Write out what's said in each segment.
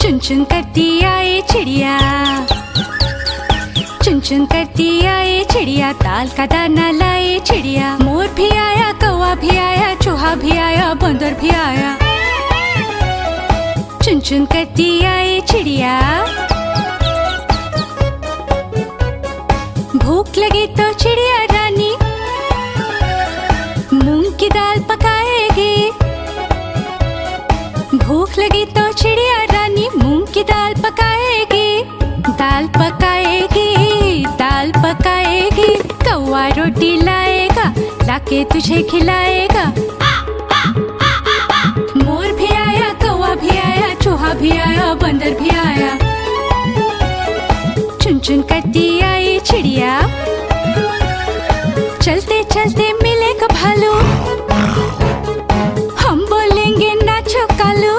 चुन चुन करती आए चिड़िया, चुन चुन करती आए चिड़िया, ताल का दाना लाए चिड़िया। मोर भी आया, कौवा भी आया, चूहा भी आया, बंदर भी आया। चुन चुन करती आए चिड़िया। भूख लगी तो चिड़िया रानी मूंग की दाल पकाएगी। भूख लगी तो चिड़िया रानी मूंग की दाल पकाएगी। दाल पकाएगी, दाल पकाएगी। कौवा रोटी लाएगा, लाके तुझे खिलाएगा। मोर भी आया, कौवा भी आया, चूहा भी आया, बंदर भी आया। चुन चुन करती आई चिड़िया। चलते चलते मिलेगा भालू, हम बोलेंगे नाचो कालू।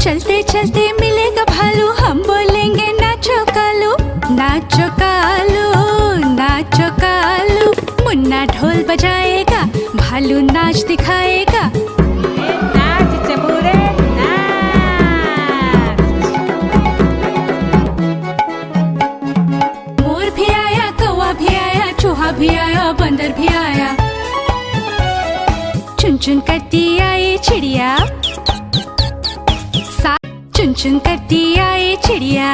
चलते चलते मिलेगा भालू, हम बोलेंगे नाचो कालू। नाचो कालू, नाचो कालू। मुन्ना ढोल बजाएगा, भालू नाच दिखाएगा। नाच चबूरे नाच। मोर भी आया, कौवा भी आया, चूहा भी आया, बंदर भी आया। चुन चुन करती आई चिड़िया। चुन चुन करती आई चिड़िया,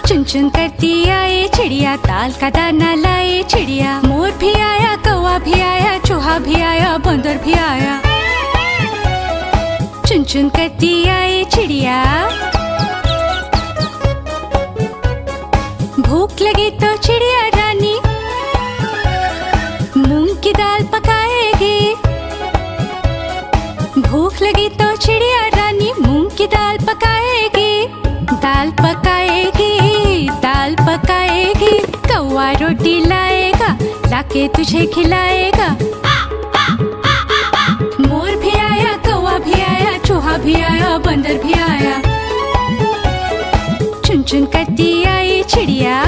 चुन चुन करती आई चिड़िया, ताल का दाना लाए चिड़िया। मोर भी आया, कौवा भी आया, चूहा भी आया, बंदर भी आया। चुन चुन करती आई चिड़िया। भूख लगी तो चिड़िया रानी मूंग की दाल पकाएगी। भूख लगी तो चिड़िया रानी मूंग की दाल पकाएगी। दाल पकाएगी, दाल पकाएगी। कौवा रोटी लाएगा, लाके तुझे खिलाएगा। मोर भी आया, कौवा भी आया, चूहा भी आया, बंदर भी आया। चुन चुन करती आई चिड़िया।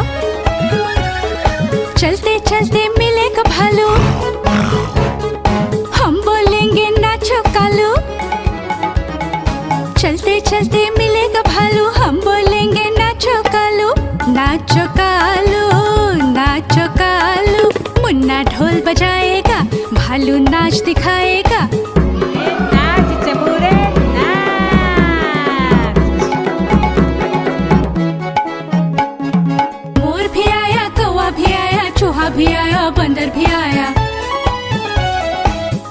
चलते चलते मिलेगा भालू, हम बोलेंगे नाचो कालू। चलते चलते मिलेगा भालू, हम बोलेंगे नाचो कालू। नाचो कालू, नाचो कालू। मुन्ना ढोल बजाएगा, भालू नाच दिखाएगा। नाच चबूरे नाच। मोर भी आया, कौवा भी आया, चूहा भी आया, बंदर भी आया।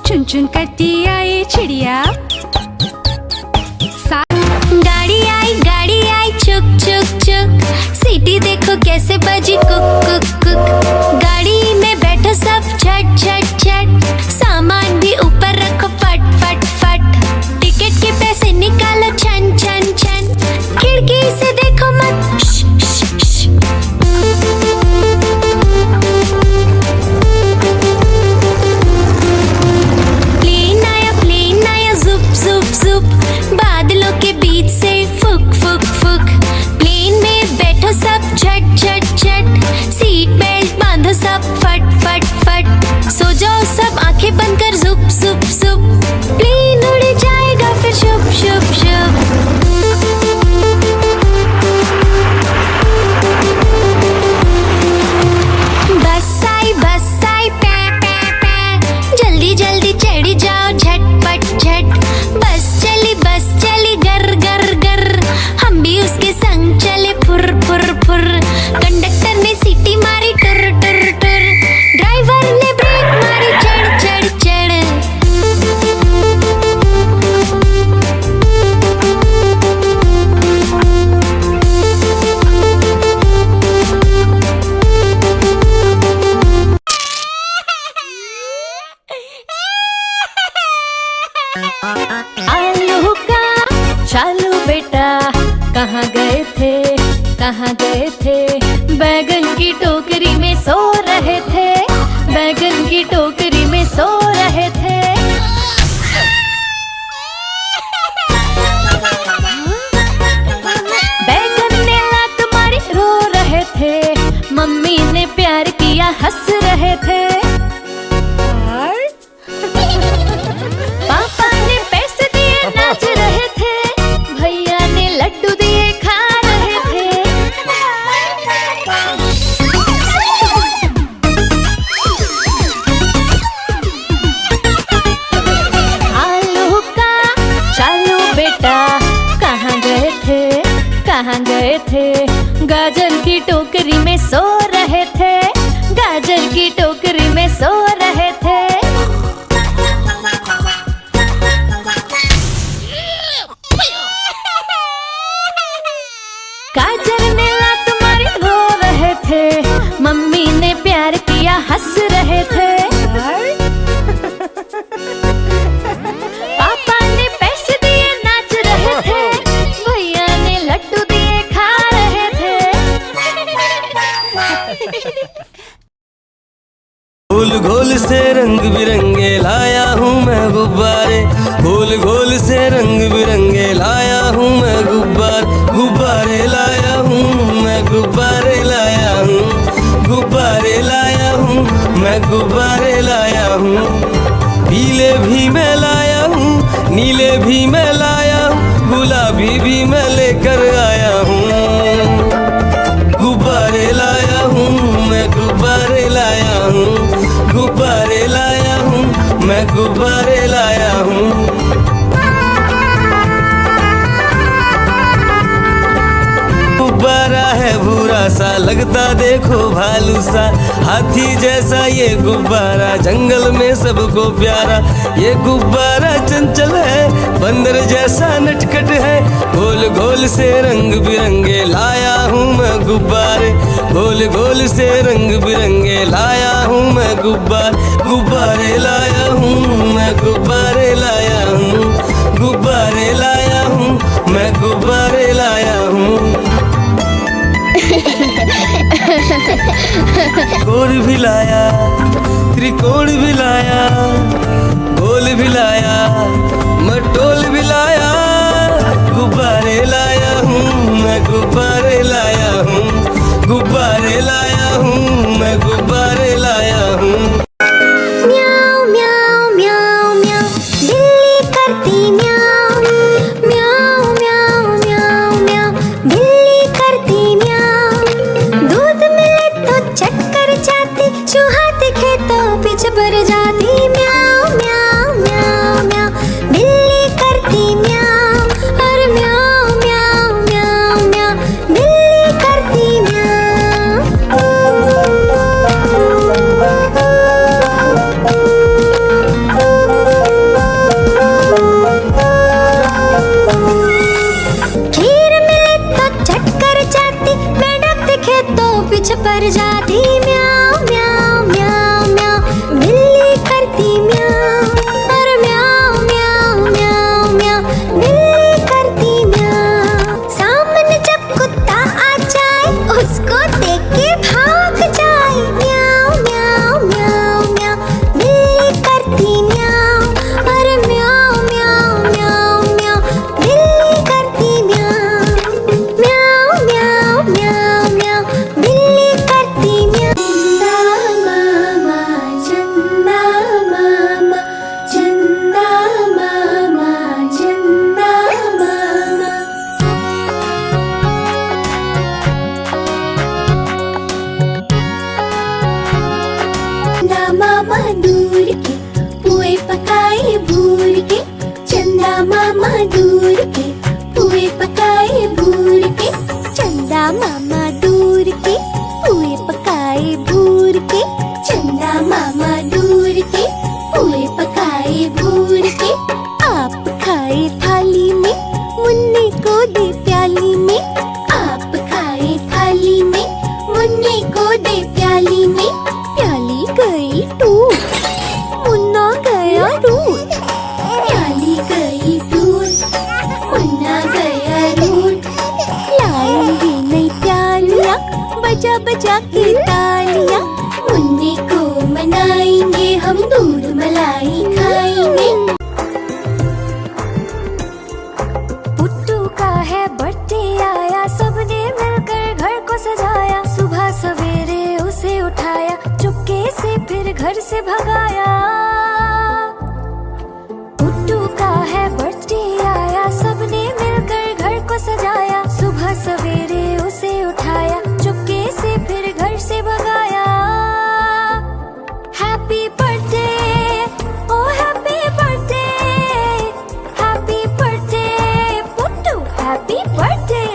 चुन चुन करती आई चिड़िया। गाड़ी आई चुक चुक चुक। सीटी देखो कैसे बजी कुक कुक कुक। गाड़ी में बैठो सब झट झट झट। सामान भी ऊपर रखो फट फट फट। टिकट के पैसे निकालो छन छन छन। खिड़की से देखो मत श, श, श। प्लेन आया जुप जुप जुप। बादलों के बीच से फुक फुक फुक। प्लेन में बैठो सब झट झट झट। सीट बेल्ट बांधो सब फट फट फट। सो जाओ सब आंखें बंद कर जुप जुप जुप। प्लेन उड़ जाएगा फिर शुप शुप शुप। बस आई पै पै पै। जल्दी जल्दी चढ़ी जाओ झटपट झट। बस चली गर गर गर। हम भी उसके संग चले फुर फुर फुर। कंडक्टर ने सीटी मारी टुर टुर टुर। ड्राइवर ने ब्रेक मारी चढ़ चढ़ चढ़। आलू का चालू बेटा, कहाँ गए थे कहाँ गए थे। बैगन की टोकरी में सो रहे थे। बैगन की टोकरी में सो रहे थे। बैगन ने लात मारी रो रहे थे। मम्मी ने प्यार किया हंस रहे थे। पापा ने पैसे दिए नाच रहे थे। रहे थे, गाजर की टोकरी में सो रहे थे, गाजर की टोकरी में सो रहे थे। गाजर ने लात मारी रो रहे थे, मम्मी ने प्यार किया हंस रहे थे, पापा ने पैसे दिए नाच रहे थे, भैया ने लड्डू दिए खा रहे थे। गोल गोल से रंग बिरंगे लाया हूँ मैं गुब्बारे, गोल गोल से रंग बिरंगे लाया हूँ मैं गुब्बारे लाया हूँ मैं, गुब्बारे लाया हूँ, गुब्बारे लाया हूँ मैं, गुब्बारे लाया हूँ। पीले भी मैं लाया हूँ, नीले भी मैं लाया हूँ, गुलाबी भी मैं लेकर आया हूँ। गुब्बारे लाया हूँ मैं, गुब्बारे लाया हूँ, गुब्बारे लाया हूँ मैं, गुब्बारे लाया हूँ। गुब्बारा है भूरा सा, लगता देखो भालू सा, हाथी जैसा ये गुब्बारा, जंगल में सबको प्यारा। ये गुब्बारा चंचल है, बंदर जैसा नटखट है, गोल गोल से रंग बिरंगे लाया हूँ मैं गुब्बारे, गोल गोल से रंग बिरंगे लाया हूँ मैं गुब्बारे लाया हूँ मैं, गुब्बारे लाया हूँ, गुब्बारे लाया हूँ मैं, गुब्बारे लाया हूँ। गोल भी लाया, त्रिकोण भी लाया, गोल भी लाया, मटोल भी लाया, गुब्बारे लाया हूँ मैं, गुब्बारे लाया हूँ, गुब्बारे लाया हूँ मैं, गुब्बारे लाया हूँ। म्याऊ म्याऊ म्याऊ म्याऊ, बिल्ली करती म्याऊ, म्याऊ म्याऊ म्याऊ म्याऊ, बिल्ली करती म्याऊ। दूध मिले तो चक्कर जाती, चूहा दिखे तो पीछे पड़ जाती। म्याऊ म्याऊ म्याऊ म्याऊ, बिल्ली करती म्याऊ, और म्याऊ म्याऊ म्याऊ म्याऊ, बिल्ली करती म्याऊ। खीर मिले तो चक्कर जाती, मेंढक दिखे तो पीछे पड़ जाती। म्याऊ म्याऊ म्याऊ म्याऊ, बिल्ली करती म्याऊ, और म्याऊ म्याऊ म्याऊ म्याऊ, बिल्ली करती म्याऊ। सामने जब कुत्ता आ जाए, उसको देख के भाग जाए। म्याऊ म्याऊ म्याऊ म्याऊ, बिल्ली करती म्याऊ, और म्याऊ म्याऊ म्याऊ म्याऊ, बिल्ली करती म्याऊ। म्याऊ म्याऊ म्याऊ म्याऊ, बिल्ली करती म्याऊ। चंदा मामा, चंदा मामा, चंदा मामा, चंदा मामा दूर के पुए पकाए भूर के, चंदा मामा दूर के पुए पकाए भूर के, चंदा मामा दूर के पुए पकाए भूर के, चंदा मामा दूर के पुए पकाए भूर के। आप खाए थाली में, मुन्ने को दे प्याली में, आप खाए थाली में, मुन्ने को दे प्याली में। प्याली गई टूट, मुन्ना गया रूट, प्याली गई टूट, मुन्ना गया रूट। लाएंगे नई प्यालियाँ, बजा बजा के तालियाँ, मुन्ने को मनाएंगे हम, दूध मलाई खाएंगे। पुट्टू का है बर्थडे आया, सबने मिलकर घर को सजाया, सुबह सवेरे उसे उठाया, चुपके से फिर घर से भगाया। पुट्टू का है बर्थडे आया, सबने मिलकर घर को सजाया, सुबह सवेरे उसे उठाया, चुपके से फिर घर से भगाया। Happy birthday, oh happy birthday, happy birthday Puttu, happy birthday.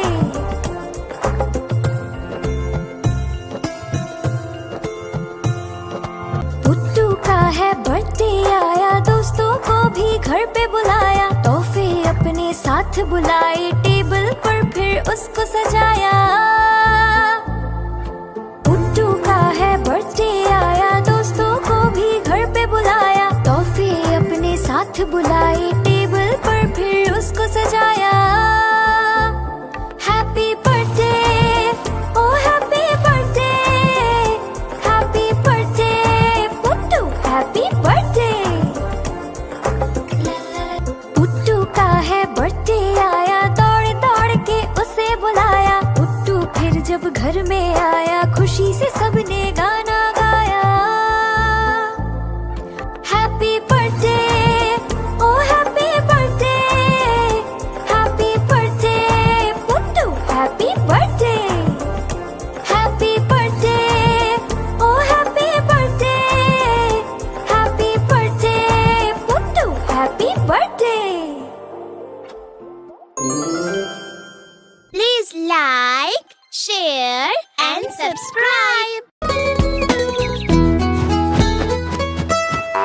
साथ बुलाए टेबल पर फिर उसको सजाया। पुट्टू का है बर्थडे आया, दोस्तों को भी घर पे बुलाया। तोहफे अपने साथ बुलाए टेबल पर फिर उसको सजाया। Happy birthday, oh happy birthday, happy birthday Puttu, happy birthday. Puttu का है बर्थडे आया, दौड़ दौड़ के उसे बुलाया। पुट्टू फिर जब घर में आया, खुशी से सबने गाना गाया। Happy birthday, oh happy birthday, happy birthday Puttu, happy birthday. Happy birthday, oh happy birthday, happy birthday Puttu, happy birthday. Please like, share and subscribe.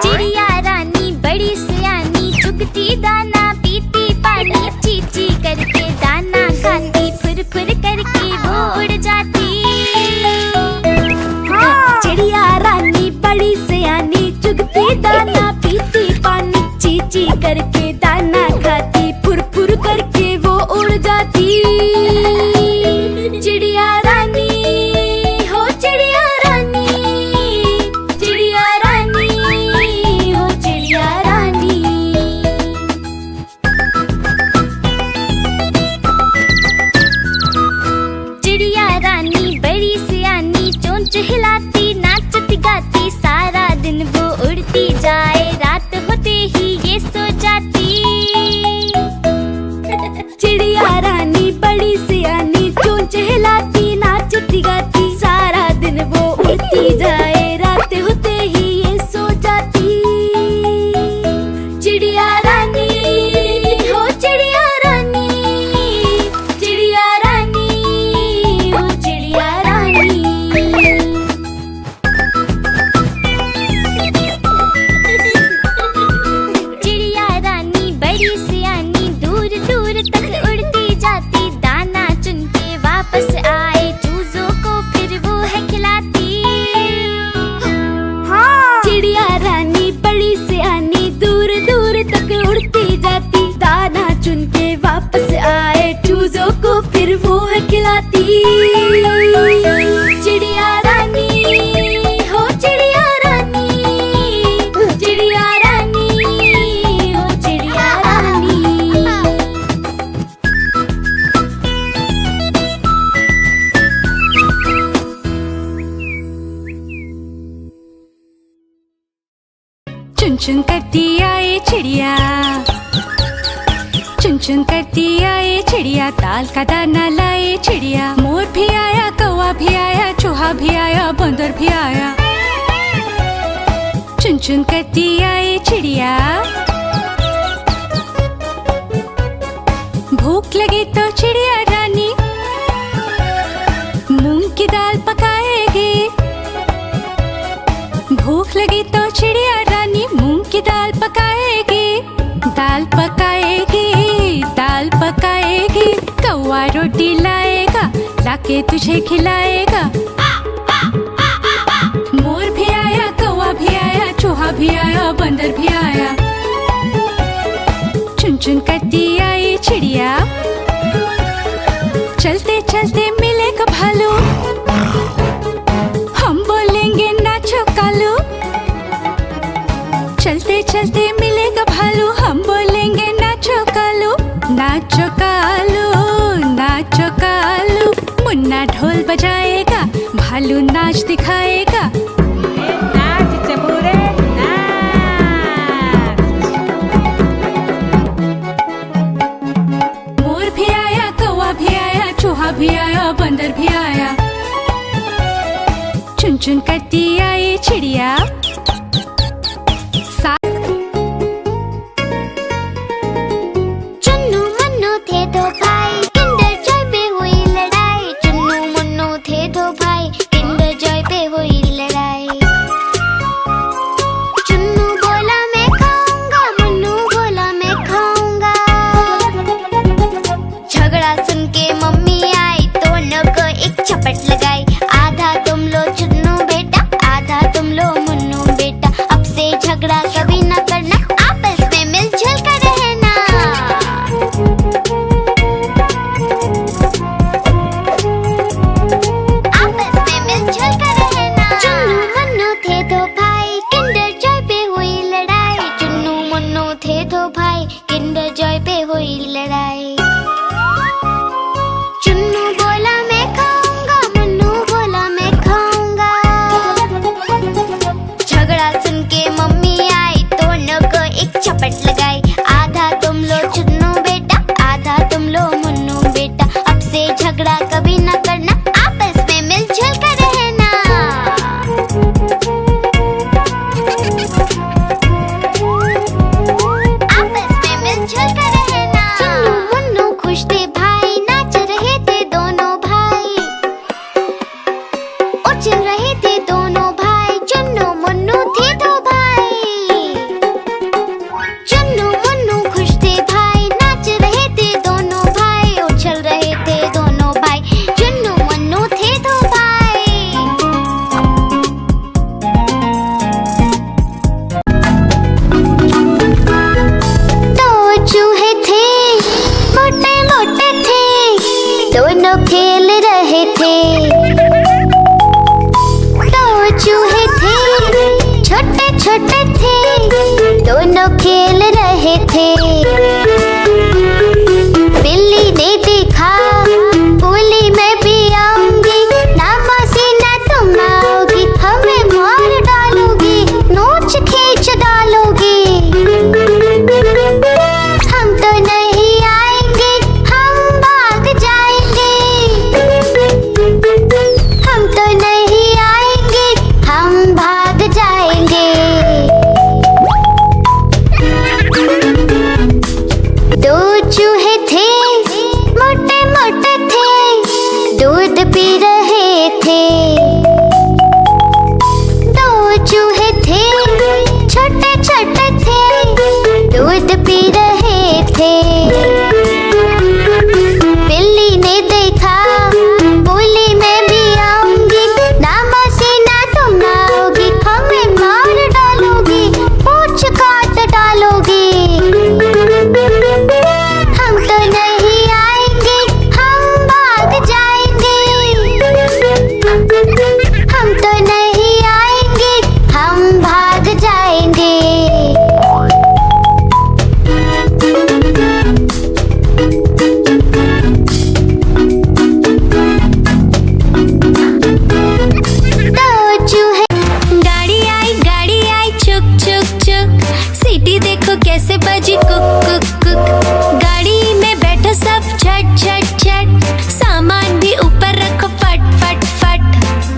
चिड़िया रानी बड़ी सियानी, चुगती दाना पीती पानी, चींची करके दाना खाती, फुर फुर करके वो उड़ जाती। चिड़िया रानी बड़ी सियानी, चुगती दाना पीती पानी, चींची करके दाना खाती, फुर फुर करके वो उड़ जाती। चिड़िया रानी, हो चिड़िया रानी, चिड़िया रानी, हो चिड़िया रानी। चिड़िया रानी बड़ी सियानी, चोंच हिलाती, नाचती गाती, सारा दिन वो उड़ती जाए, रात होते ही ये सो जाती। चिड़िया रानी बड़ी सियानी, चोंच हिलाती, नाचती गाती, सारा दिन वो उड़ती जाए, रात होते ही ये सो जाती। चिड़िया रानी, हो चिड़िया रानी, चिड़िया रानी, हो चिड़िया रानी। चिड़िया रानी बड़ी सियानी, दूर दूर तक उड़ती जाती, दाना चुन के वापस आए, चूजों को फिर वो है खिलाती। चिड़िया रानी बड़ी सियानी, दूर दूर तक उड़ती जाती, दाना चुन के वापस आए, चूजों को फिर वो है खिलाती। चिड़िया रानी, हो चिड़िया रानी, चिड़िया रानी, हो चिड़िया रानी। चुन चुन करती आए चिड़िया, चुन चुन करती आए चिड़िया, दाल का दाना लाए चिड़िया। मोर भी आया, कौवा भी आया, चूहा भी आया, बंदर भी आया। चुन चुन करती आए चिड़िया। भूख लगी तो चिड़िया रानी मूंग की दाल पकाएगी। भूख लगी तो चिड़िया रानी मूंग की दाल पकाएगी। दाल पकाएगी, दाल पकाएगी, कौवा रोटी लाएगा, लाके तुझे खिलाएगा। मोर भी आया, कौवा भी आया, चूहा भी आया, बंदर भी आया। चुन चुन करती आई चिड़िया। चलते चलते मिलेगा भालू, हम बोलेंगे नाचो कालू। चलते चलते मिलेगा भालू, हम बोलेंगे नाचो कालू। नाचो कालू, नाचो कालू, मुन्ना ढोल बजाएगा, भालू नाच दिखाएगा। नाच चबूरे नाच। मोर भी आया, कौवा भी आया, चूहा भी आया, बंदर भी आया। चुन चुन करती आई चिड़िया। चुन्नू मुन्नू थे दो भाई, किंडर जॉय पे हुई लड़ाई। चुन्नू मुन्नू थे दो भाई, किंडर जॉय पे हुई लड़ाई। चुन्नू बोला मैं खाऊंगा, मुन्नू बोला मैं खाऊंगा। छोटे थे दोनों खेल रहे थे। बिल्ली ने देखा बोली मैं भी आऊंगी, ना मासी ना तुम आओगी, हमें मार डालोगी, नोच खींच डालोगी। हम तो नहीं आएंगे, हम भाग जाएंगे। हम तो नहीं आएंगे, हम भाग जाएंगे। दो चूहे थे मोटे मोटे थे, दूध पी रहे थे। दो चूहे थे छोटे छोटे थे, दूध पी रहे थे। बिल्ली ने देखा बोली मैं भी आऊंगी, ना मासी ना तुम आओगी, हमें मार डालोगी, पूंछ काट डालोगी। हम तो नहीं आएंगे, हम भाग जाएंगे। हम तो नहीं आएंगे, हम भाग जाएंगे। दो चूहे गाड़ी आई चुक चुक चुक, सीटी देखो कैसे बजी कुक कुक कुक। गाड़ी में बैठो सब झट झट झट, सामान भी ऊपर रखो फट फट फट।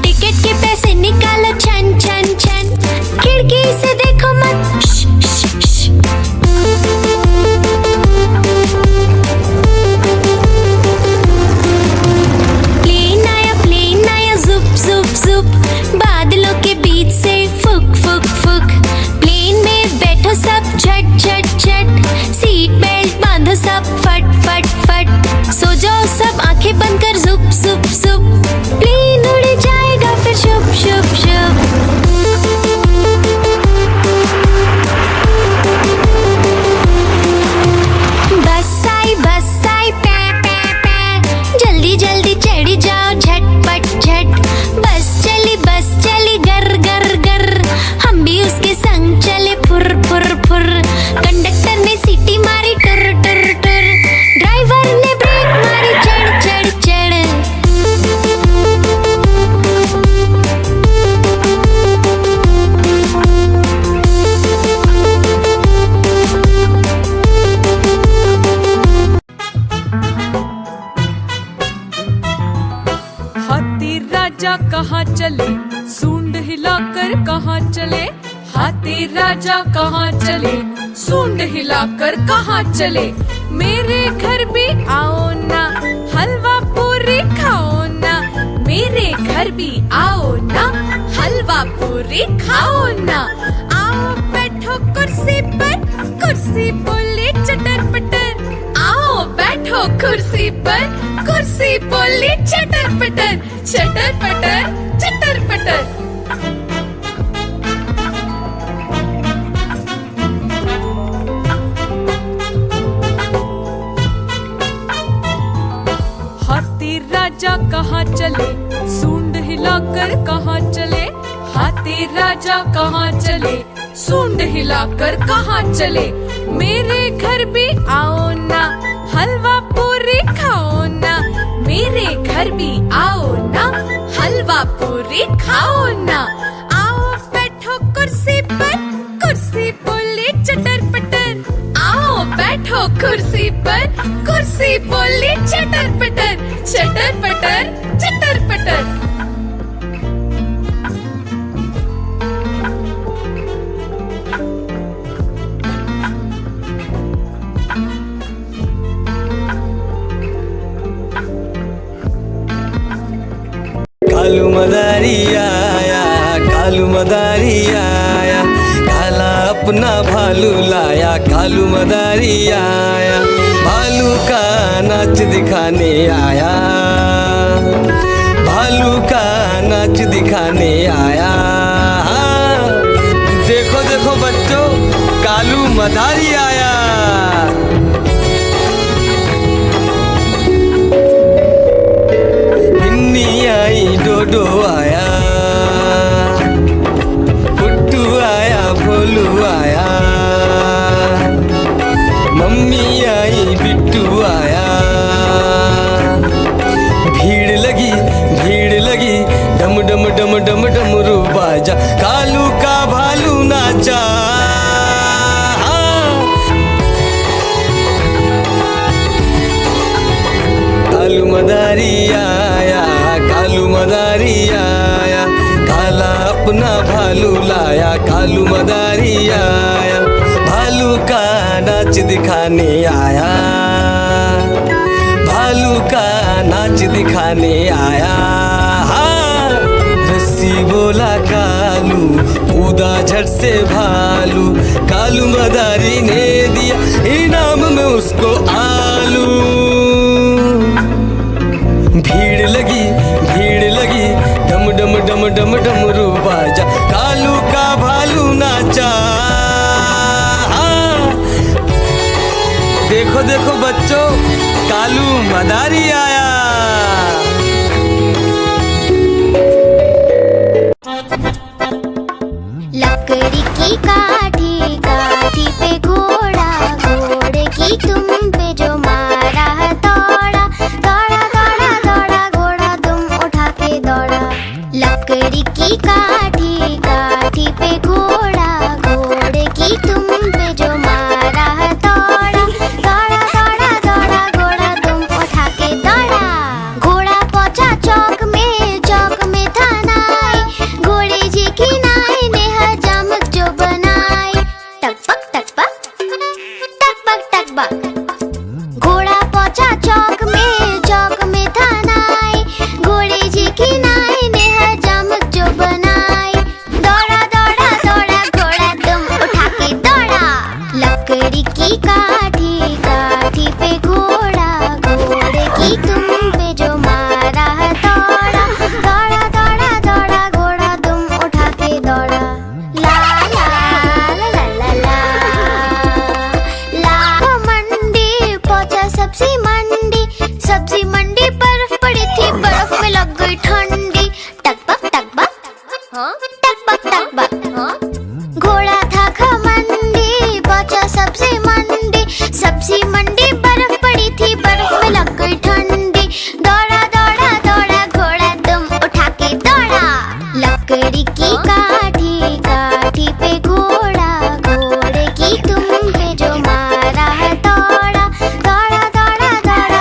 टिकट के पैसे निकालो छन छन छन, खिड़की से देखो मत श, श, श। प्लेन आया जुप जुप जुप, बादलों के बीच से फुक फुक फुक। प्लेन में बैठो सब झट झट झट, सीट बेल्ट बांधो सब फट फट फट। सो जाओ सब आंखें बंद कर जुप जुप जुप, प्लेन उड़ जाएगा फिर शुप शुप शुप। बस आई पै पै पै, जल्दी जल्दी चढ़ी जाओ झटपट झट। बस चली गर गर गर, हम भी उसके संग चले फुर फुर फुर। कंडक्टर ने सीटी मारी टुर टुर टुर, ड्राइवर ने ब्रेक मारी चढ़ चढ़ चढ़। हाथी राजा कहाँ चले, सूंड हिलाकर कहाँ चले। हाथी राजा कहाँ चले, सूंड हिलाकर कहाँ चले। मेरे घर भी आओ ना, हलवा पूरी खाओ ना। मेरे घर भी आओ ना, हलवा पूरी खाओ ना। आओ बैठो कुर्सी पर, कुर्सी बोले चटर पटर। आओ बैठो कुर्सी पर, कुर्सी बोली चटर पटर चटर पटर चटर पटर। हाथी राजा कहाँ चले, सूंड हिलाकर कहाँ चले। हाथी राजा कहाँ चले, सूंड हिलाकर कहाँ चले। मेरे घर भी आओ ना, हलवा पूरी खाओ ना। मेरे घर भी आओ ना, हलवा पूरी खाओ ना। आओ बैठो कुर्सी पर, कुर्सी बोली चटर पटर। आओ बैठो कुर्सी पर, कुर्सी बोली चटर पटर चटर पटर। कालू मदारी आया, कालू मदारी आया, काला अपना भालू लाया। कालू मदारी आया, भालू का नाच दिखाने आया। भालू का नाच दिखाने आया। देखो देखो बच्चों, कालू मदारी आया। डोडो आया, पुट्टू आया, डम डम डम डमरू बाजा, कालू का भालू नाचा। कालू मदारी आया, कालू मदारी आया, काला अपना भालू लाया, कालू मदारी आया, भालू का नाच दिखाने आया, भालू का नाच दिखाने आया। हाँ, रस्सी बोला कालू, कूदा झट से भालू, कालू मदारी ने दिया इनाम में उसको आलू। भीड़ लगी, डम डम डम डम डमरू बाजा, कालू का भालू नाचा। हाँ, देखो देखो बच्चों, कालू मदारी आया। लकड़ी की काठी, काठी पे घोड़ा, घोड़े की तुम पे जो मारा है दौड़ा, दौड़ा दौड़ा दौड़ा घोड़ा तुम उठा के दौड़ा। लकड़ी की काठी, काठी पे घोड़ा, घोड़े की तुम पे जो मारा है दौड़ा, दौड़ा दौड़ा दौड़ा घोड़ा तुम उठा के दौड़ा। घोड़ा पहुंचा चौक में, चौक में था नाई, घोड़े जी की नाई ने हजामत जो बनाई। टकबक टकबक, टकबक टकबक। घोड़ा पहुंचा चौक में, चौक में था नाई, घोड़े जी की नाई ने हजामत जो बनाई। दौड़ा दौड़ा दौड़ा घोड़ा तुम उठा के दौड़ा। लकड़ी की काठी, काठी पे घोड़ा, घोड़े की तुम पे जो मारा है दौड़ा, दौड़ा दौड़ा दौड़ा घोड़ा तुम उठा के दौड़ा। ला ला ला ला ला ला, लाखों मंडी पहुंचा सब्जी मंडी, सब्जी मंडी बर्फ पड़ी थी, बर्फ में लग गई ठंडी। टकबक टकबक, हाँ टकबक टकबक, हाँ। घोड़ा था खमंडी पहुंचा सब्जी मंडी, सब्जी मंडी बर्फ पड़ी थी, बर्फ में लग गई ठंडी। दौड़ा दौड़ा दौड़ा घोड़ा तुम उठा के दौड़ा। लकड़ी की काठी, काठी पे घोड़ा, घोड़े की तुम पे जो मारा है दौड़ा, दौड़ा दौड़ा दौड़ा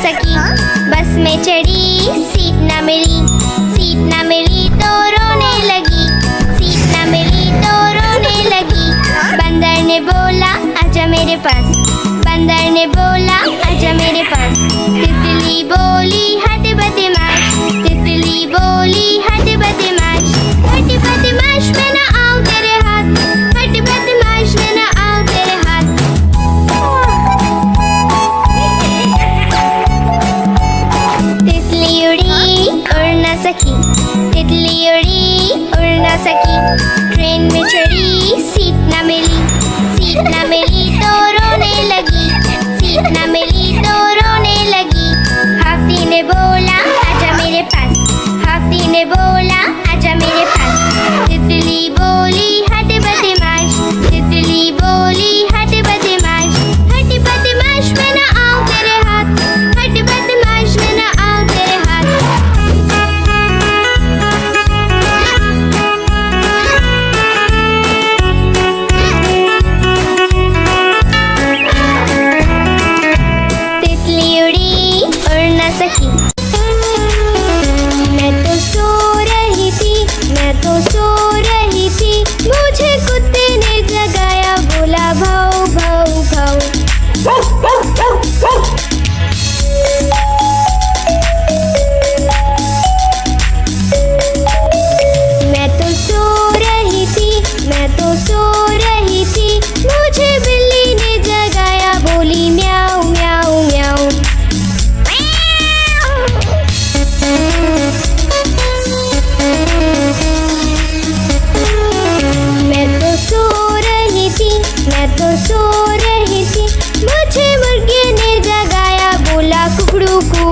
सकी। बस में चढ़ी सीट न मिली, सीट न मिली तो रोने लगी, सीट न मिली तो रोने लगी। बंदर ने बोला आजा मेरे पास, बंदर ने बोला आजा मेरे पास। तितली बोली हट बदमाश, तितली बोली हट बदमाश, हट बदमाश मैं ना आऊं तेरे हाथ, हट बदमाश मैं ना आऊं तेरे हाथ। तितली उड़ी उड़ न सकी, तितली उड़ी उड़ न सकी। ट्रेन में चढ़ी सीट न मिली, सीट न मिली तो रोने लगी, सीट न मिली तो रोने लगी। हाथी ने बोला आजा मेरे पास, हाथी ने बोला आजा मेरे पास। तितली बोली हट बदमाश, तितली बोली हट बदमाश, हट बदमाश मैं ना आऊं तेरे हाथ, हट बदमाश मैं ना आऊं तेरे हाथ। तितली उड़ी उड़ न सकी। मैं तो सो रही थी, मैं तो सो रही थी, मुझे कुत्ते ने जगाया, बोला भाऊ भाऊ भाऊ। मैं तो सो रही थी, मैं तो सो रही थी, मुझे बिल्ली ने जगाया, बोली म्याऊ म्याऊ म्याऊ। मैं तो सो रही थी, मैं तो सो रही थी, मुझे मुर्गे ने जगाया, बोला कुकड़ू कू।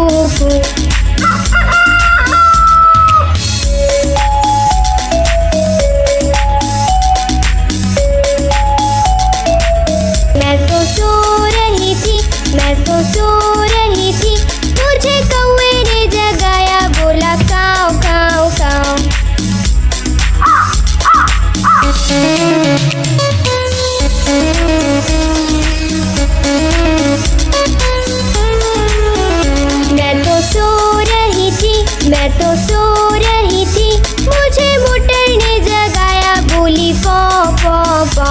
मैं तो सो रही थी, मैं तो सो रही थी, मुझे कौवे ने जगाया, बोला काऊ काऊ काऊ। मैं तो सो रही थी, मैं तो सो रही थी, मुझे मोटर ने जगाया, बोली पौ पौ पौ।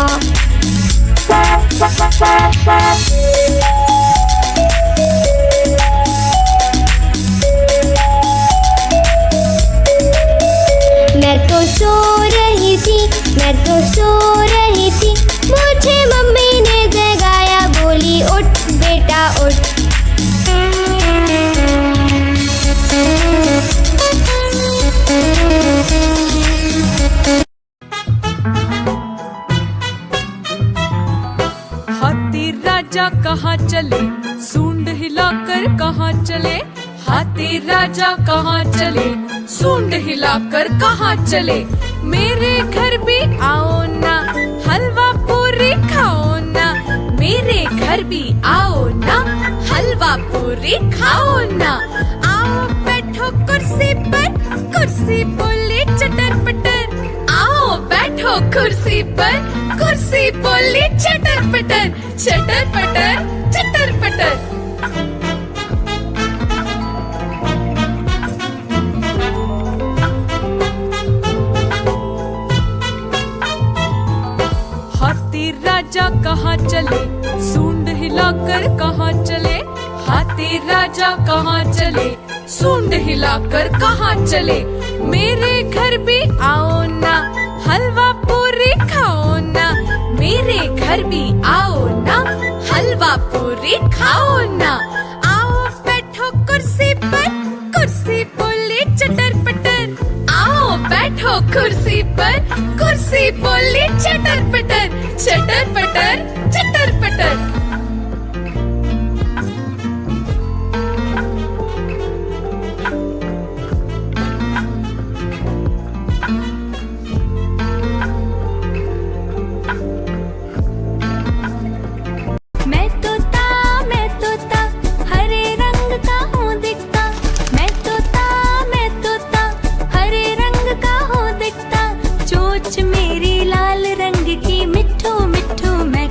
मैं तो सो रही थी, मैं तो सो रही थी, मुझे मम्मी ने जगाया, बोली उठ बेटा उठ। हाथी राजा कहाँ चले, सूंड हिलाकर कहाँ चले, हाथी राजा कहाँ चले, सूंड हिलाकर कहाँ चले। मेरे घर भी आओ ना, हलवा पूरी खाओ ना, मेरे घर भी आओ ना, हलवा पूरी खाओ ना। आओ बैठो कुर्सी पर, कुर्सी बोली चटर पटर, आओ बैठो कुर्सी पर, कुर्सी बोली चटर पटर, चटर पटर चटर पटर। हाथी राजा कहाँ चले, सूंड हिलाकर कहाँ चले, हाथी राजा कहाँ चले, सूंड हिलाकर कहाँ चले। मेरे घर भी आओ ना, हलवा पूरी खाओ ना, मेरे घर भी आओ ना, हलवा पूरी खाओ ना। आओ बैठो कुर्सी पर, कुर्सी बोली चटर पटर, आओ बैठो कुर्सी पर, कुर्सी बोली चटर पटर, चटर पटर चटर पटर। मैं तोता हरे रंग का हूँ दिखता, मैं तोता हरे रंग का हूँ दिखता, चोंच मेरी लाल रंग की, मिट्ठू मिट्ठू मैं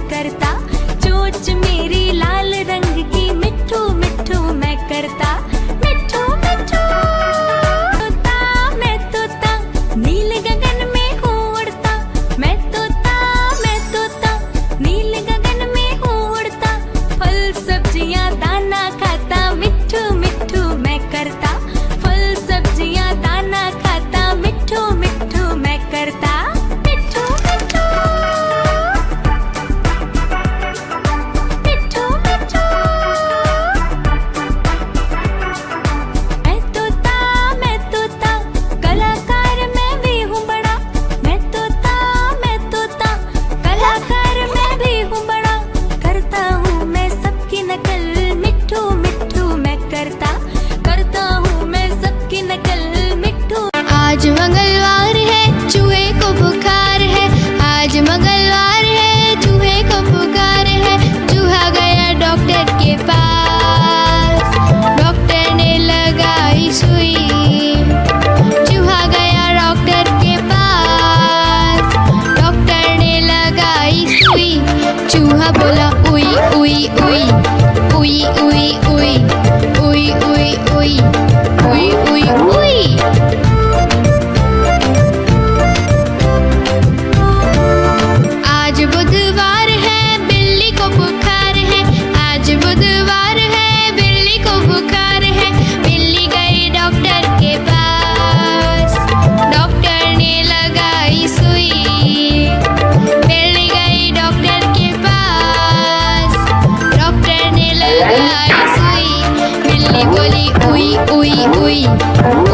उई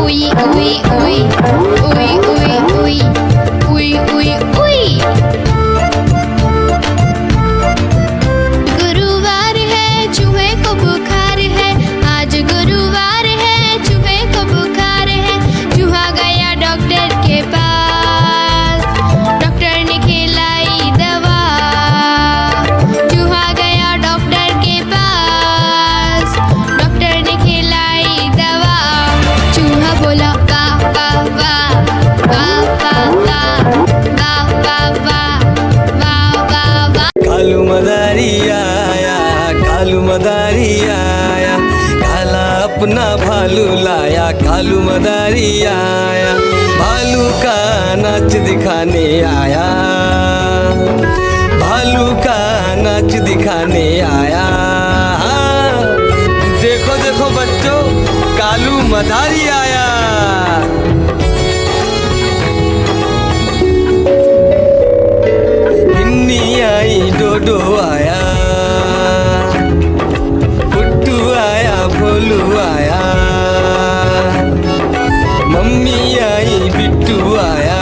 उई उई उई उई उई उई उई उई। गुरुवार है चूहे को बुखार है, आज गुरुवार है चूहे को बुखार है। चूहा गया डॉक्टर के पास, डॉक्टर ने खिलाई दवा। चूहा गया डॉक्टर के पास, डॉक्टर ने खिलाई दवा। चूहा बोला वाह वाह वाह वाह वाह वाह वाह वाह वाह वाह वाह वाह। कालू मदारी आया, कालू मदारी आया, काला अपना भालू लाया। कालू मदारी आया, भालू का नाच दिखाने आया, भालू का नाच दिखाने आया। देखो देखो बच्चों, कालू मदारी आया। बिन्नी आई, डोडो आया, गुड्डू आया, भोलू आया, मम्मी आई, बिट्टू आया।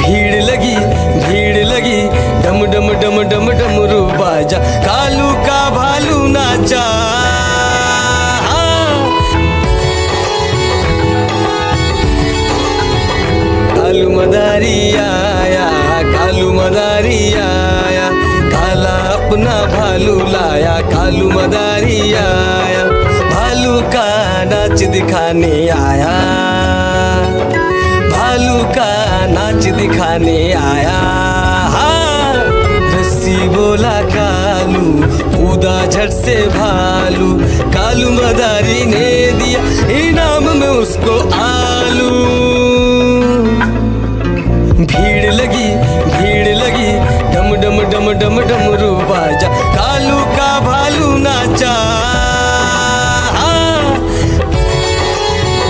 भीड़ लगी, भीड़ लगी, डम डम डम डम डमरू बाजा। कालू का भालू नाचा। कालू मदारी आया, कालू मदारी आया, काला अपना भालू लाया। कालू मदारी आया, भालू का नाच दिखाने आया, भालू का नाच दिखाने आया। रस्सी बोला कालू, कूदा झट से भालू। कालू मदारी ने दिया इनाम में उसको आलू। भीड़ लगी, भीड़ लगी, डम डम डम डम डमरू बाजा। कालू का भालू नाचा।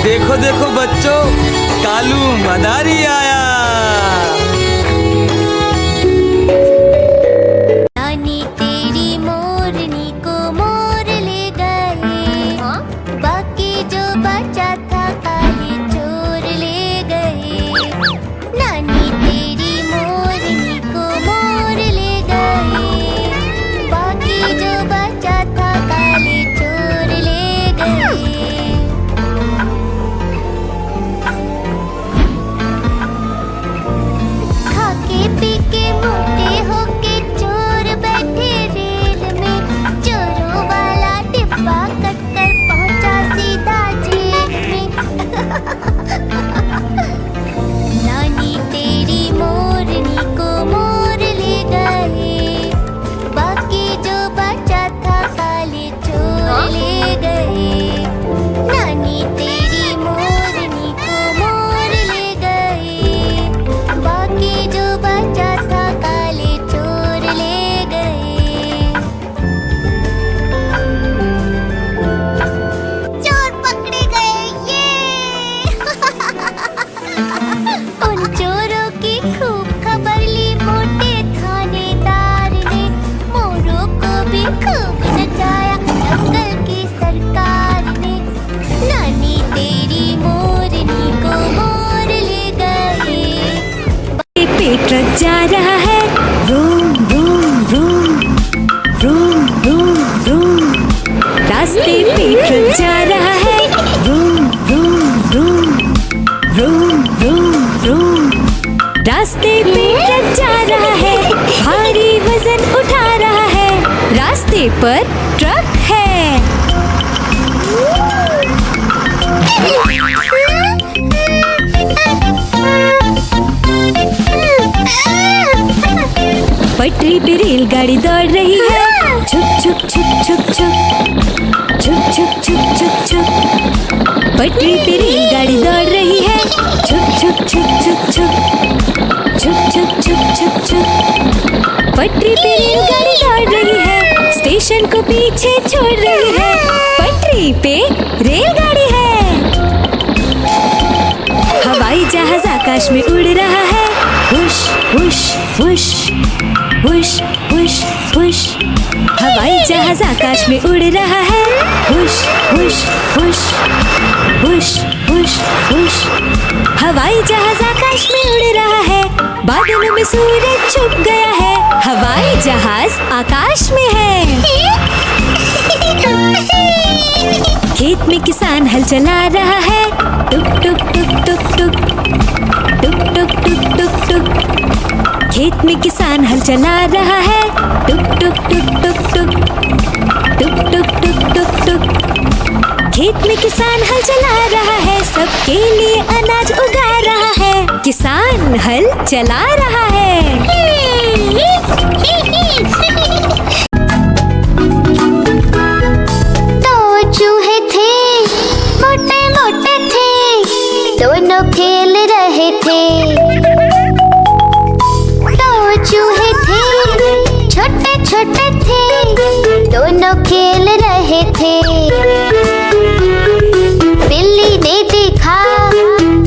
देखो देखो बच्चों, कालू मदारी आया। नानी तेरी मोरनी को मोर ले गए, बाकी जो बचा था काले चोर ले गए। नानी तेरी मोरनी को मोर ले गए, बाकी जो बचा था काले चोर ले गए। खाके पी के मोटे होके चोर बैठे रेल में, चोरों वाला डिब्बा कट कर पहुंचा सीधा जेल में। नानी तेरी मोरनी को मोर ले गए, बाकी जो बचा था काले चोर ले गए। नानी तेरी मोरनी को मोर ले गए, बाकी जो बचा था काले चोर ले गए। चोर पकड़े गए, ये उन चोरों की खूब खबर ली मोटे थानेदार ने। मोरों को भी खूब नचाया जंगल की सरकार ने। नानी तेरी मोरनी को मोर ले गए। पे ट्रक जा रहा है, room room room room room room. रास्ते पे ट्रक जा रहा है, room room room room room room. रास्ते पे ट्रक जा रहा है, भारी वजन उठा रहा है। रास्ते पर ट्रक है। पटरी पे रेलगाड़ी दौड़ रही है, छुक छुक छुक छुक छुक छुक छुक छुक छुक छुक। पटरी पे रेलगाड़ी दौड़ रही है, छुक छुक छुक छुक छुक छुक छुक छुक छुक छुक। पटरी पे रेलगाड़ी दौड़ रही है, स्टेशन को पीछे छोड़ रही है। पटरी पे रेलगाड़ी है। हवाई जहाज आकाश में उड़ रहा है, हुश हुश हुश हुश हुश हुश, हवाई जहाज आकाश में उड़ रहा है। हुश हुश हुश हुश हुश हुश, हवाई जहाज आकाश में उड़ रहा है। बादलों में सूरज छुप गया है, हवाई जहाज आकाश में है। खेत में किसान हल चला रहा है। टुक टुक टुक टुक टुक टुक टुक टुक टुक टुक, खेत में किसान हल चला रहा है। टुक टुक टुक टुक टुक टुक टुक टुक टुक टुक, खेत में किसान हल चला रहा है। सबके लिए अनाज उगा रहा है, किसान हल चला रहा है। दो चूहे थे, मोटे मोटे थे, दोनों खेल रहे थे। दो चूहे थे, छोटे छोटे थे, दोनों खेल रहे थे। बिल्ली ने देखा,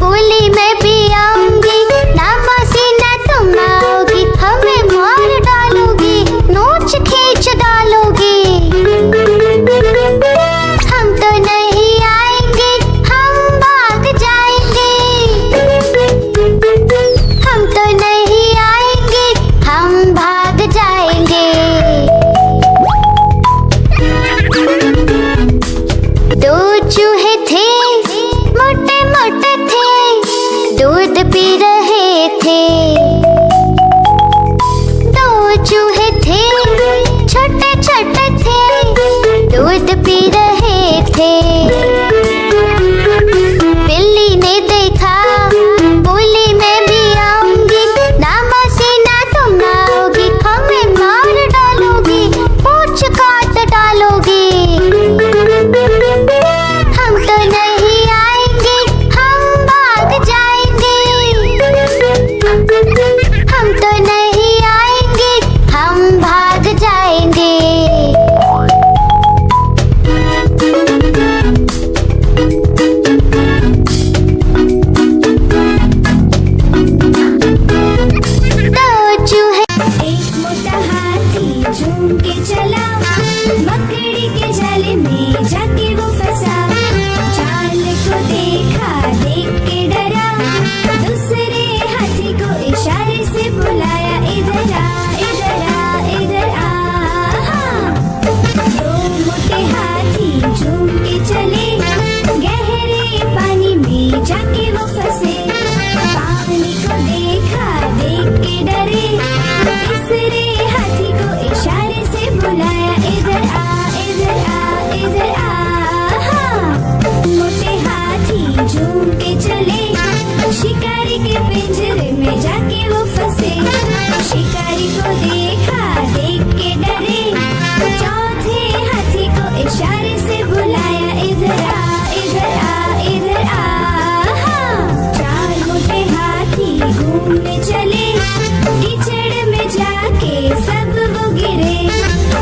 बोली मैं भी आऊंगी, ना मौसी ना तुम आओगी, हमें मार डालोगी, नोच खींच डालोगी। हम तो नहीं आएंगे, हम भाग जाएंगे। हम तो नहीं आएंगे, हम भाग जाएंगे। दो चूहे थे, मोटे मोटे थे, दूध पी रहे थे। दो चूहे थे, छोटे छोटे थे, दूध पी रहे थे। बिल्ली ने देखा, बोली मैं भी आऊंगी, ना मौसी ना तुम आओगी, हमें मार डालोगी, पूंछ काट डालोगी। हम तो नहीं आएंगे, हम भाग जाएंगे। हम तो नहीं आएंगे, हम भाग जाएंगे। दो चूहे, एक मोटा हाथी झूम के चला, मकड़ी के जाले में जाके वो फंसा। चाल को देखा, देख के डरा, दूसरे हाथी को इशारे से बुलाया, इधर आ इधर आ इधर आ। दो मोटे हाथी झूम के चले, गहरे पानी में जाके वो फंसे। पानी को देखा, देख के डरे, तीसरे हाथी को इशारे से बुलाया, इधर आ इधर आ इधर आ। मोटे हाथी झूम के चले, शिकारी के पिंजरे में जाके वो फंसे। शिकारी को देखा, देख के डरे, चौथे हाथी को इशारे से बुलाया, इधर आ इधर आ इधर आ। चार मोटे हाथी घूमने चले, कीचड़ में जाके सब वो गिरे।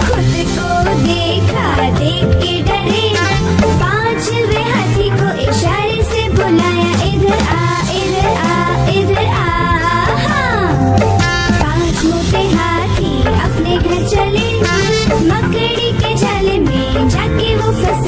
खुद को देखा, देख के डरे, पांचवे हाथी को इशारे से बुलाया, इधर आ इधर आ इधर आ। पांच मोटे हाथी अपने घर चले, मकड़ी के जाले में जाके वो फंसे।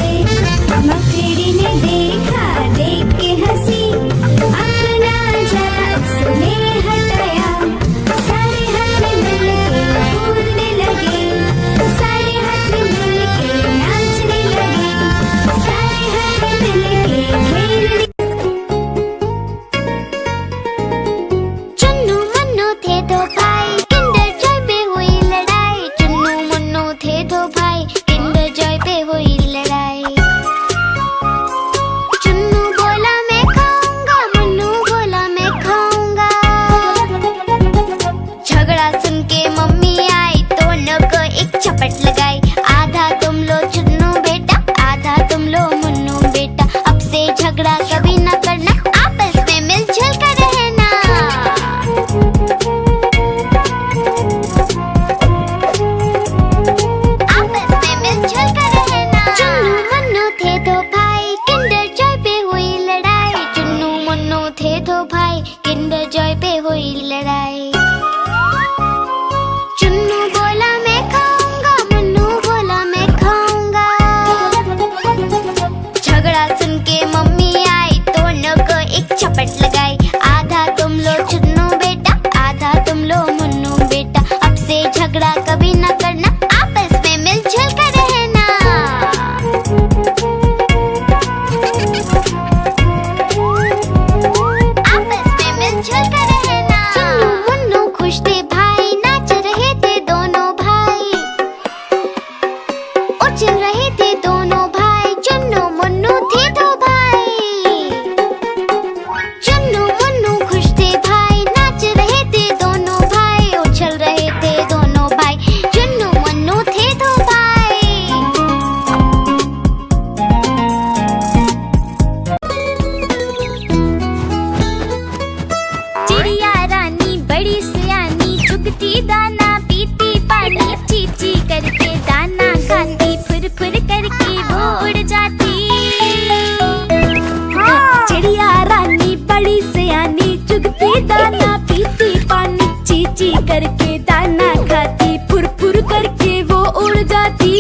करके दाना खाती, फुर फुर करके वो उड़ जाती।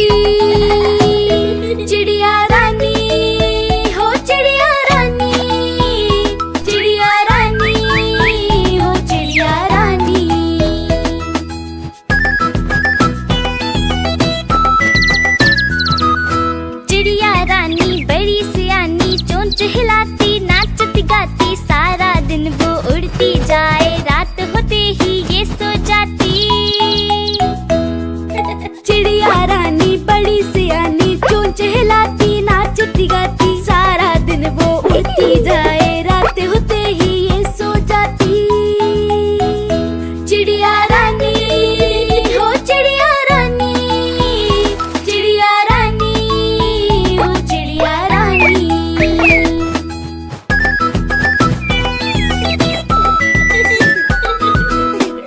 चिड़िया रानी हो चिड़िया रानी, चिड़िया रानी हो चिड़िया रानी। चिड़िया रानी बड़ी सियानी, चोंच हिलाती नाचती गाती, सारा दिन वो उड़ती जाए, रात होते ही ये सो जाती। चिड़िया रानी बड़ी सियानी, चोंच हिलाती नाचती गाती, सारा दिन वो उड़ती जाए, रात होते ही ये सो जाती। चिड़िया रानी हो चिड़िया रानी, चिड़िया रानी हो चिड़िया रानी।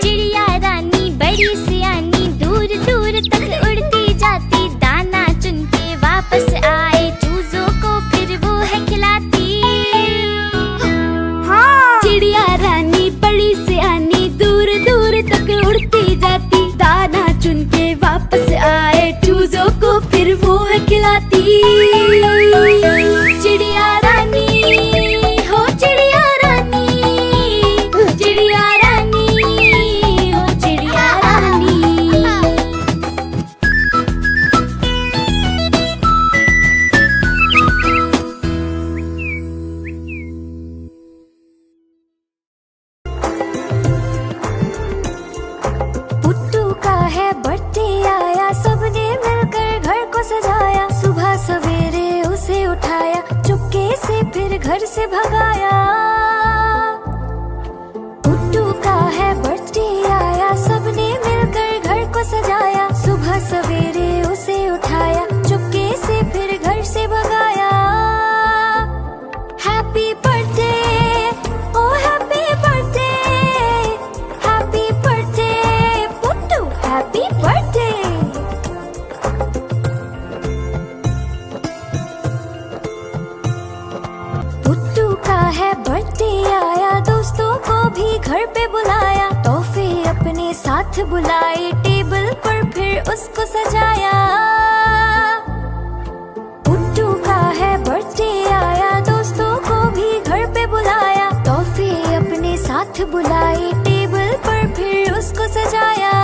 चिड़िया रानी बड़ी सियानी, दूर दूर तक उड़ती जाती, दाना चुन के वापस आए, चूजों को फिर वो है खिलाती। चिड़िया रानी बड़ी सियानी, दूर दूर तक उड़ती जाती, दाना चुन के वापस आए, चूजों को फिर वो है खिलाती। चिड़िया रानी हो चिड़िया रानी, चिड़िया रानी हो चिड़िया रानी। पुट्टू का है बर्थडे आया, सबने मिलकर घर को सजाया, सुबह सवेरे उसे उठाया, चुपके से फिर घर से भगाया। पुट्टू का है बर्थडे आया, सबने मिलकर घर को सजाया, सुबह सवेरे उसे उठाया, चुपके से फिर घर से भगाया। Happy birthday oh happy birthday, happy birthday Puttu, happy birthday. Puttu का है बर्थडे आया, दोस्तों को भी घर पे बुलाया, तोहफे अपने साथ बुलाए, टेबल पर फिर उसको सजाया। पुट्टू का है बर्थडे आया, दोस्तों को भी घर पे बुलाया, तोहफे अपने साथ बुलाए, टेबल पर फिर उसको सजाया।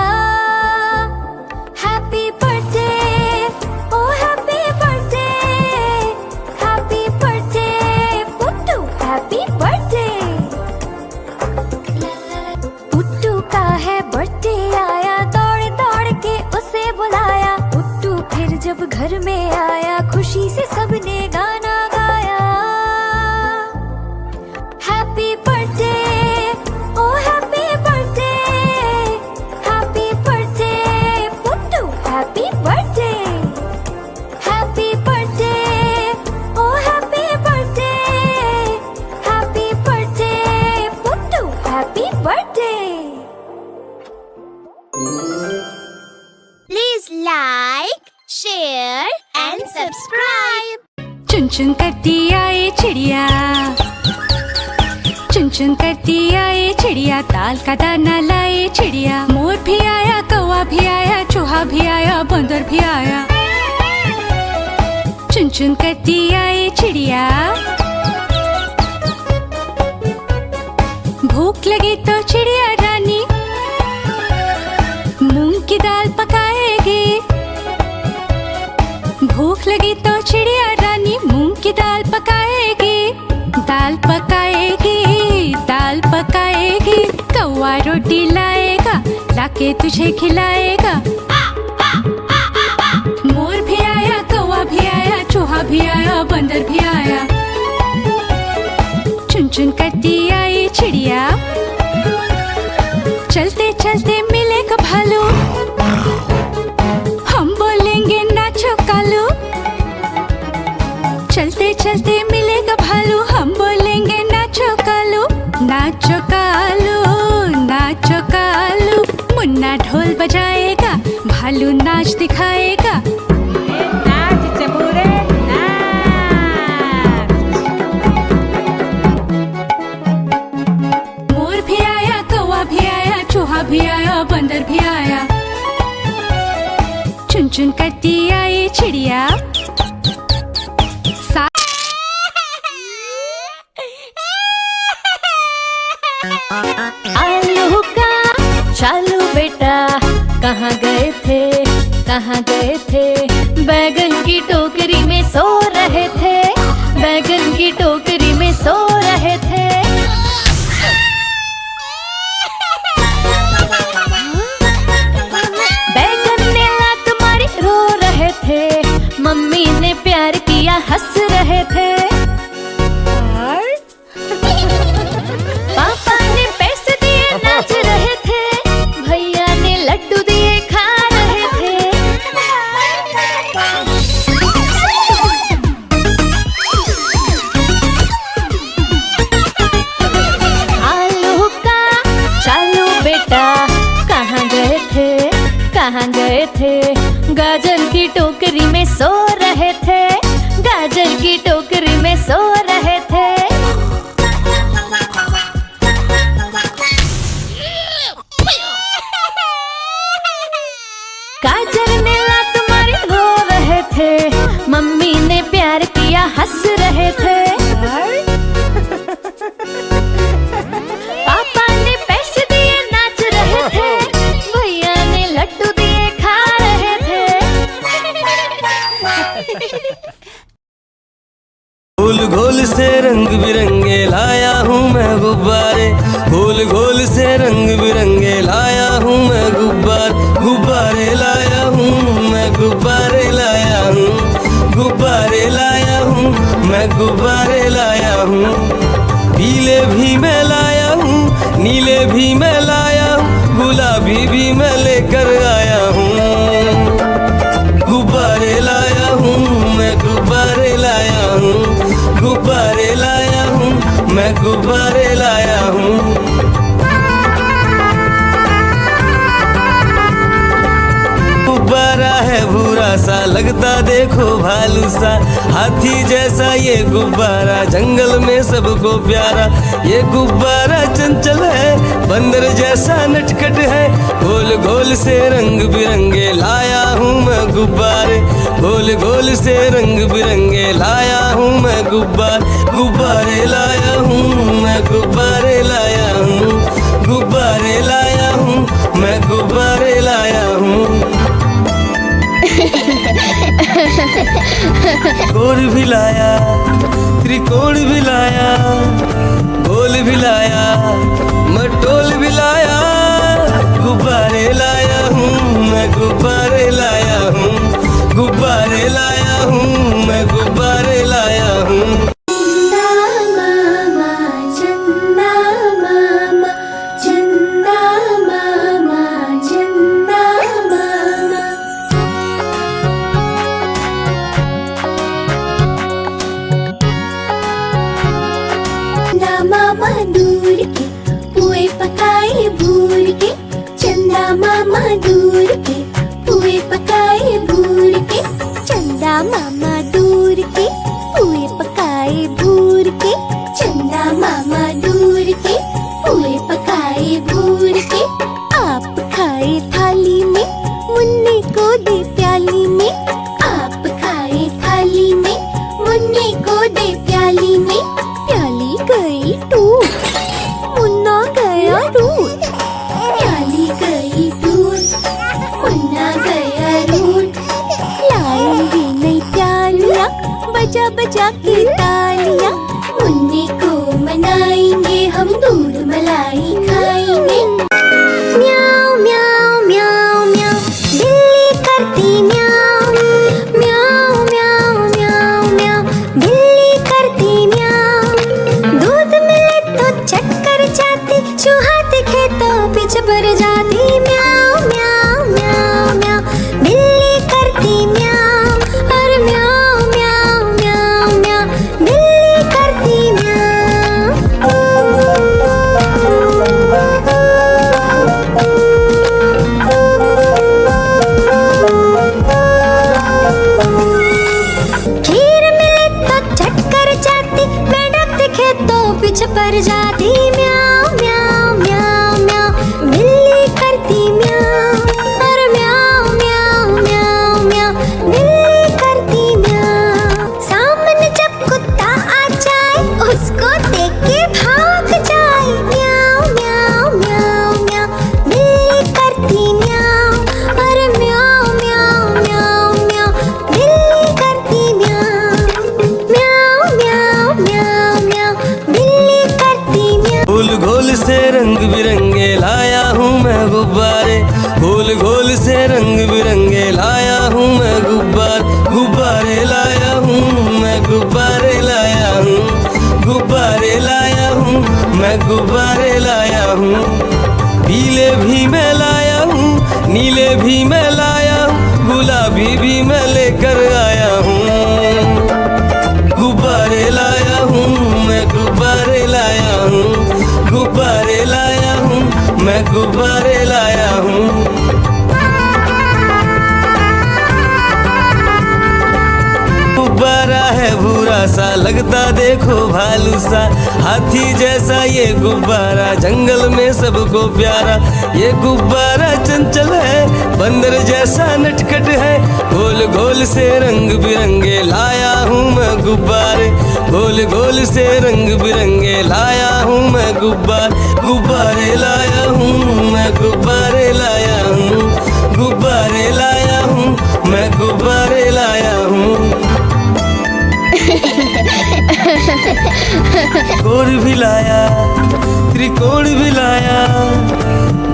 Happy birthday oh happy birthday, happy birthday Puttu, happy birthday. Puttu का है बर्थडे आया, दौड़ दौड़ के उसे बुलाया, पुट्टू फिर जब घर में आया, खुशी से सबने गाना गाया। Happy birthday oh happy birthday, happy birthday Puttu, happy birthday. Happy birthday oh happy birthday, happy birthday Puttu, happy birthday. Please like, share and subscribe. चुन चुन करती आए चिड़िया, चुन चुन करती आए चिड़िया, दाल का दाना लाए चिड़िया, मोर भी आया, कौवा भी आया, चूहा भी आया, बंदर भी आया। चुन चुन करती आए चिड़िया, भूख लगी तो चिड़िया रानी मूंग की दाल पकाएगी। भूख लगी तो चिड़िया रानी मूंग की दाल पकाएगी, दाल पकाएगी, दाल पकाएगी। कौवा रोटी लाएगा, लाके तुझे खिलाएगा। मोर भी आया, कौवा भी आया, चूहा भी आया, बंदर भी आया। चुन चुन करती आई चिड़िया, चलते चलते मिलेगा भालू, हम बोलेंगे नाचो कालू। चलते चलते मिलेगा भालू, हम बोलेंगे नाचो कालू, नाचो कालू, नाचो कालू। मुन्ना ढोल बजाएगा, भालू नाच दिखाएगा। नाच चबूरे नाच। मोर भी आया, कौवा भी आया, चूहा भी आया, चुन करती आई चिड़िया। आलू का चालू बेटा कहाँ गए थे, कहाँ गए थे? बैगन की टोकरी में सो रहे थे, बैगन की टोकरी में सो रहे थे। बैगन ने लात मारी रो रहे थे, मम्मी ने प्यार किया हंस रहे थे। पापा ने पैसे दिए नाच रहे थे, भैया ने लड्डू दिए खा रहे थे। आलू का चालू बेटा कहाँ गए थे, कहाँ गए थे? गाजर की टोकरी में सो रहे थे, गाजर की टोकरी में सो रहे थे। गाजर ने लात मारी रो रहे थे, मम्मी ने प्यार किया हंस रहे थे। पापा ने पैसे दिए नाच रहे थे, भैया ने लड्डू दिए खा रहे थे। गोल गोल से रंग बिरंगे लाया हूँ मैं गुब्बारे, गोल गोल से रंग बिरंगे लाया हूँ मैं गुब्बारे लाया हूँ मैं, गुब्बारे लाया हूँ, गुब्बारे लाया हूँ मैं, गुब्बारे लाया हूँ। पीले भी मैं लाया हूँ, नीले भी मैं लाया हूँ, गुलाबी भी मैं लेकर आया हूँ। गुब्बारे लाया हूँ मैं, गुब्बारे लाया हूँ, गुब्बारे लाया हूँ मैं, गुब्बारे लाया हूँ। गुब्बारा है भूरा सा लगता देखो भालू सा, हाथी जैसा ये गुब्बारा जंगल में सबको प्यारा। ये गुब्बारा चंचल है, बंदर जैसा नटखट है, गोल गोल से रंग बिरंगे लाया हूँ मैं गुब्बारे, गोल गोल से रंग बिरंगे लाया हूँ मैं गुब्बारे लाया हूँ मैं, गुब्बारे लाया हूँ, गुब्बारे लाया हूँ मैं, गुब्बारे लाया हूँ। गोल भी लाया, त्रिकोण भी लाया, गोल भी लाया, मटोल भी लाया, गुब्बारे लाया हूँ मैं, गुब्बारे लाया हूँ, गुब्बारे लाया हूँ मैं, गुब्बारे लाया हूँ। मामा दूर के पुए पकाए भूर के, चंदा मामा दूर के पुए पकाए भूर के, चंदा मामा दूर के पुए पकाए भूर के, चंदा मामा दूर के पुए पकाए भूर के। आप खाए थाली में, मुन्ने को दे प्याली में, आप खाए थाली में, मुन्ने को दे प्याली में। प्याली गई टूट, मुन्ना गया रूठ, प्याली गई टूट, मुन्ना गया रूठ। लाएंगे नई प्यालियाँ बजा बजा के तालियाँ, मुन्ने को मनाएंगे हम, दूध मलाई खाएंगे। म्याऊ म्याऊ म्याऊ म्याऊ बिल्ली करती म्याऊ, म्याऊ म्याऊ म्याऊ म्याऊ बिल्ली करती म्याऊ। दूध मिले तो चक्कर जाती, चूहा दिखे तो पीछे भर जाती। म्याऊ म्याऊ म्याऊ म्याऊ बिल्ली करती म्याऊ, और म्याऊ म्याऊ म्याऊ म्याऊ बिल्ली करती म्याऊ। खीर मिले तो चक्कर जाती, मेंढक दिखे तो पीछे पड़ जाती। म्याऊ म्याऊ म्याऊ म्याऊ बिल्ली करती म्याऊ, और म्याऊ म्याऊ म्याऊ म्याऊ मैं गुब्बारे लाया हूँ। पीले भी मैं लाया हूँ, नीले भी मैं लाया हूँ, गुलाबी भी मैं लेकर आया हूँ। गुब्बारे लाया हूँ, मैं गुब्बारे लाया हूँ, गुब्बारे लाया हूँ, मैं गुब्बारे लाया हूँ। गुब्बारा है भूरा सा, लगता देखो भालू सा, हाथी जैसा ये गुब्बारा, जंगल में सबको प्यारा। ये गुब्बारा चंचल है, बंदर जैसा नटखट है, गोल गोल से रंग बिरंगे लाया हूँ मैं गुब्बारे, गोल गोल से रंग बिरंगे लाया हूँ मैं गुब्बारे लाया हूँ, मैं गुब्बारे लाया हूँ, गुब्बारे लाया हूँ, मैं गुब्बारे लाया हूँ। गोल भी लाया, त्रिकोण भी लाया,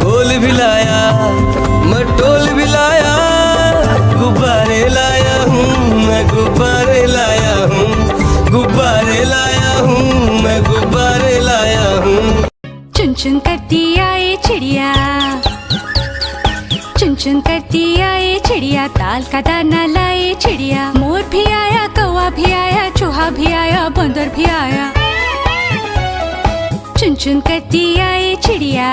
गोल भी लाया, मटोल भी लाया, गुब्बारे लाया हूँ मैं गुब्बारे लाया हूँ, गुब्बारे लाया हूँ मैं गुब्बारे लाया हूँ। चुन चुन करती आए चिड़िया, चुन चुन करती आए चिड़िया, दाल का दाना लाए चिड़िया। मोर भी आया, कौवा भी आया, चूहा भी आया, बंदर भी आया। चुन चुन करती आए चिड़िया।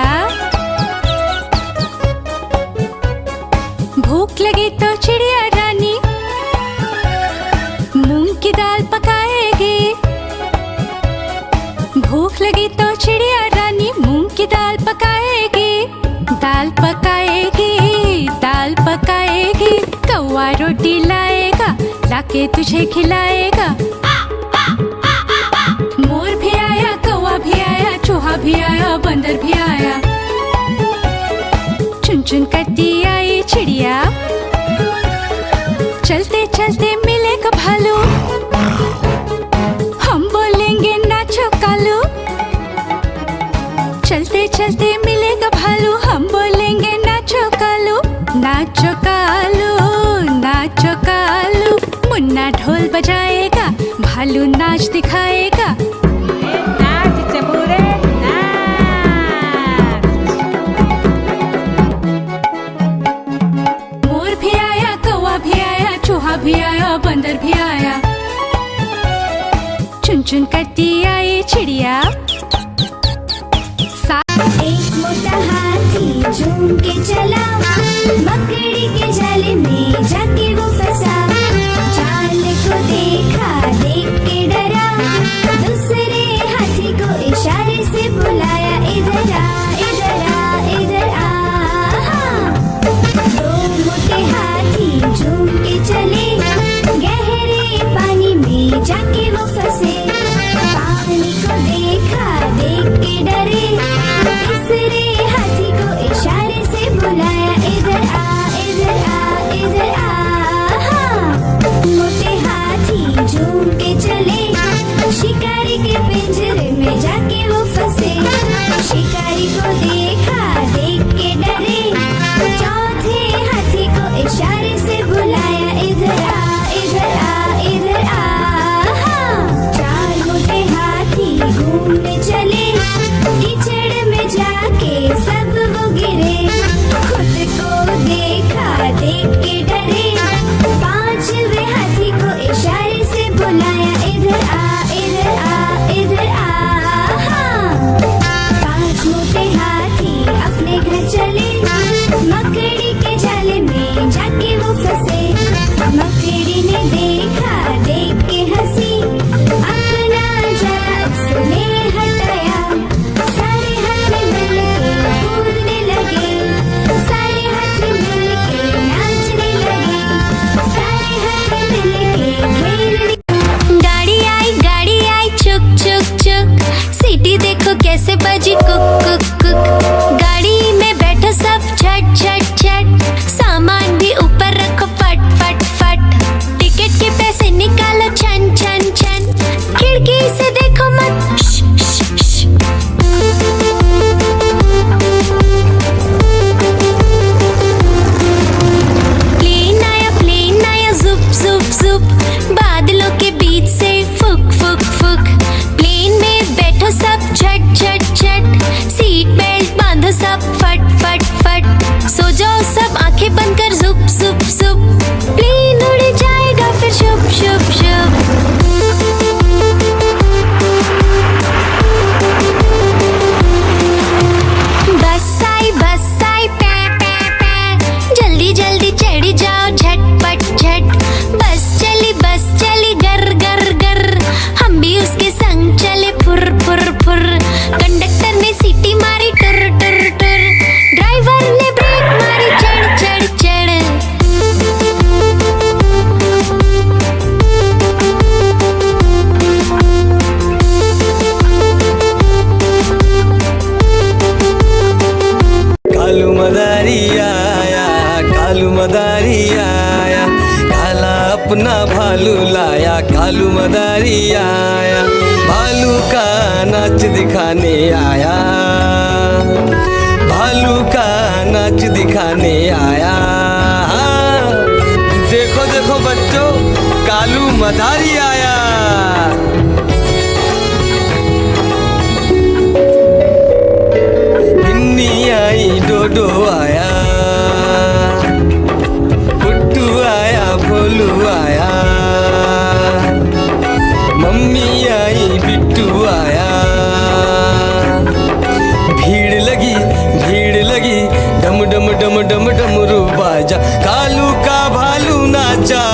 भूख लगी तो चिड़िया रानी मूंग की दाल पकाएगी। भूख लगी तो चिड़िया रानी मूंग की दाल पकाएगी, दाल पकाएगी, दाल पकाएगी। कौवा रोटी लाएगा, लाके तुझे खिलाएगा। मोर भी आया, कौवा भी आया, चूहा भी आया, बंदर भी आया। चुन चुन करती आई चिड़िया। चलते चलते मिलेगा भालू, हम बोलेंगे नाचो कालू। चलते चलते मिलेगा भालू, हम बोलेंगे नाचो कालू, नाचो कालू, नाचो कालू। मुन्ना ढोल बजाएगा, भालू नाच दिखाएगा। नाच चबूरे नाच। मोर भी आया, कौवा भी आया, चूहा भी आया, बंदर भी आया। चुन चुन करती आई चिड़िया। एक मोटा हाथी झूम के चला, मकड़ी के जाले में जाके वो फंसा। जाल को देखा, देख के डरा, दूसरे हाथी को इशारे से बुलाया, इधर आ, इधर आ, इधर आ। दो मोटे हाथी झूम के चले, गहरे पानी में जाके वो फंसे। पानी को देखा, देख के डरे, तीसरे हाथी को इशारे से बुलाया, इधर आ, इधर आ, इधर आ। मोटे हाथी झूम के चले, शिकारी के पिंजरे में जाके वो फंसे। शिकारी को देखा, देख के डरे, चौथे हाथी को इशारे से बुलाया, इधर आ, इधर आ, इधर आ। कालू मदारी आया, भालू का नाच दिखाने आया, भालू का नाच दिखाने आया। देखो देखो बच्चों, कालू मदारी आया। बिन्नी आई, डोडो आया, पुट्टू आया, भोलू आया, मम्मी आई, बिट्टू आया। भीड़ लगी, डम डम डम डम डमरू बाजा, कालू का भालू नाचा।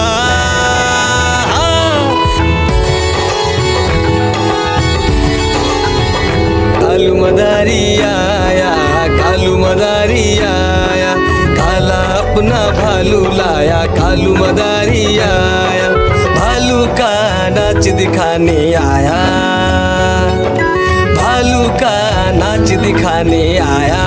कालू मदारी आया, कालू मदारी आया, काला अपना भालू लाया, कालू मदारी आया, भालू का नाच दिखाने आया, भालू का नाच दिखाने आया।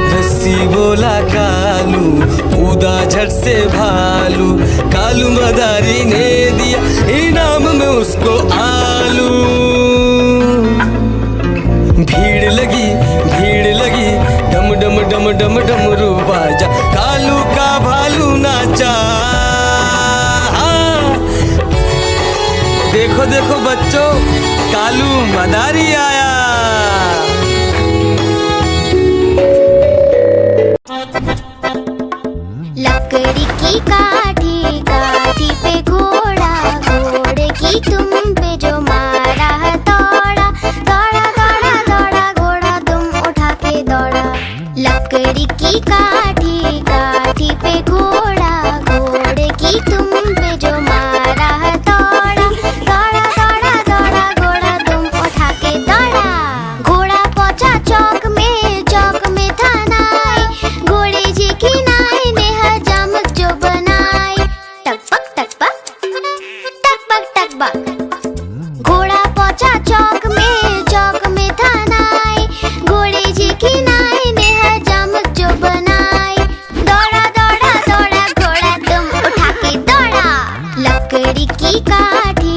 रस्सी बोला कालू, कूदा झट से भालू, कालू मदारी ने दिया इनाम में उसको आलू। भीड़ लगी, डम डम डम डम डमरू बाजा, कालू का भालू नाचा। देखो देखो बच्चों, कालू मदारी आया। लकड़ी की काठी, काठी पे घोड़ा, घोड़े की तुम पे जो मारा दौड़ा, दौड़ा दौड़ा दौड़ा घोड़ा तुम उठा के दौड़ा। लकड़ी की काठी, काठी पे घोड़ा, घोड़े की तुम पे जो मारा दौड़ा, दौड़ा दौड़ा दौड़ा घोड़ा तुम उठा के दौड़ा। घोड़ा पहुंचा चौक में, चौक में था नाई, घोड़े जी की नाई ने हजामत जो बनाई। टकपक टकपक, टकपक टकपक। घोड़ा पहुंचा चौक में, चौक में था नाई, घोड़े जी की नाई ने हजामत जो बनाई। दौड़ा दौड़ा दौड़ा घोड़ा तुम उठा के दौड़ा। लकड़ी की काठी,